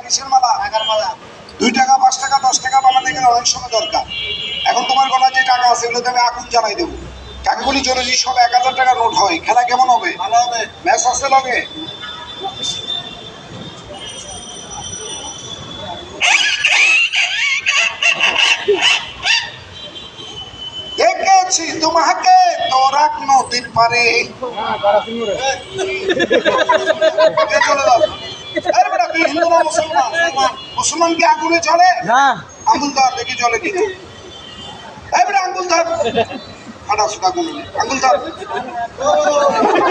কিসের মালা? 2 টাকা 5 টাকা 10 টাকা বানাতে গেলে অনেক সময় দরকার। এখন তোমার গলায় যে টাকা আছে এগুলোতে আমি আগুন জ্বালাই দেবো। টাকাগুলি চলে যে সব 1000 টাকা নোট হয়। খেলা কেমন হবে? ভালো হবে। ম্যাচ আছে লগে? দেখেছি তোমাকে তোরাক নদীর পারে। চলে যাও। আরে বেটা তুই হিন্দু না মুসলমান? মুসলমান কি আগুনে জ্বলে না? আঙ্গুল ধর দেখি জ্বলে কি। এই বেটা আঙ্গুল ধর। ফাটা সুটা আগুন আঙ্গুল ধর।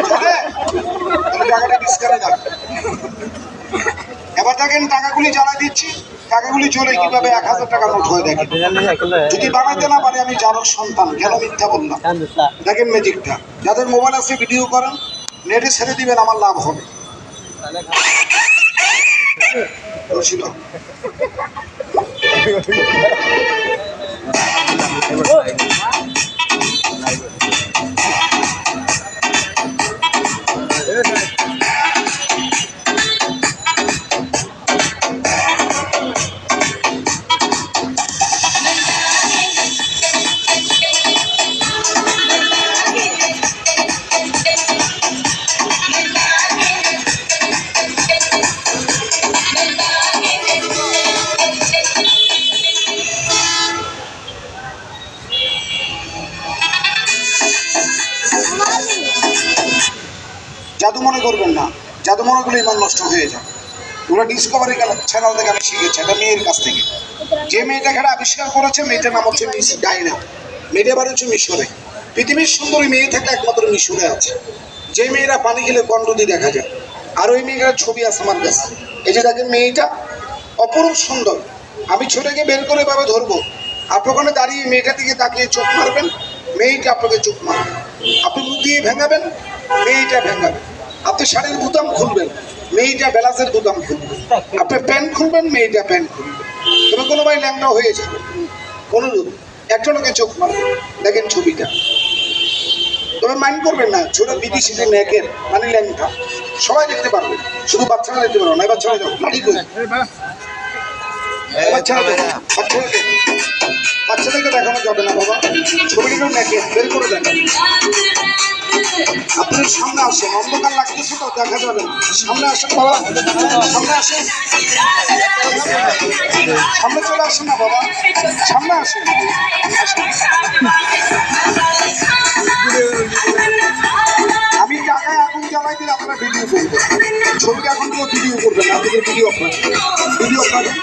জ্বলে? তাহলে টাকাটা ডিসকারে দাও। এবার দেখেন টাকাগুলি জ্বালাই দিচ্ছি। টাকাগুলি চলে কিভাবে 1000 টাকা নোট হয়ে দেখেন। যদি বানাইতে না পারে আমি জারক সন্তান, কেন মিথ্যা বললাম? দেখেন ম্যাজিকটা। যাদের মোবাইল আছে ভিডিও করেন, নেটে ছেড়ে দিবেন, আমার লাভ হবে। ছিল জাদু মনে করবেন না, জাদু মনে করলে ইমান নষ্ট হয়ে যায়। ওরা ডিসকভারি চ্যানেল থেকে আমি শিখেছি, একটা মেয়ের কাছ থেকে। যে মেয়েটা খেলা আবিষ্কার করেছে মেয়েটার নাম হচ্ছে মিস ডাইনা। মেয়েটা বাড়ি হচ্ছে মিশরে। পৃথিবীর সুন্দরী মেয়ে থাকলে একমাত্র মিশরে আছে। যে মেয়েরা পানি খেলে কন্ডদি দেখা যায়। আর ওই মেয়েটার ছবি আছে আমার কাছে। এই যে দেখেন মেয়েটা অপরূপ সুন্দর। আমি ছোটকে বের করে এভাবে ধরবো, আপনি ওখানে দাঁড়িয়ে মেয়েটার দিকে তাকিয়ে চোখ মারবেন, মেয়েটা আপনাকে চোখ মারবে। আপনি মুখ দিয়ে ভেঙাবেন, মেয়েটা ভেঙাবে। আপনি শাড়ির বুতাম খুলবেন, মেয়েটা ব্লাউজের বুতাম খুলবে। আপনি প্যান্ট খুলবেন, মেয়েটা প্যান্ট খুলবে। তবে কোনো ভাই ল্যাংড়া হয়ে যাবে। অনুরোধ একজনকে চোখ মারবে, দেখেন ছবিটা। তবে মাইন্ড করবেন না, ছোট বিদেশিতে নেকের মানে ল্যাংটা সবাই দেখতে পারবে, শুধু বাচ্চারা দেখতে পারবে না। এবার চলে যাও লাঠি করে বাচ্চাদেরকে দেখানো যাবে না বাবা। ছবিগুলো নেকের বের করে দেন। আপনার সামনে আসেন, অন্ধকার লাগতেছে তো দেখা যাবে না। সামনে আসেন বাবা, সামনে আসেন, সামনে চলে আসেন না বাবা, সামনে আসেন। আমি টাকায় আগুন জ্বালাই দিলে আপনারা ভিডিও করবেন, ছবিটা এখন কেউ ভিডিও করবেন না। আপনাদের ভিডিও আপনাদের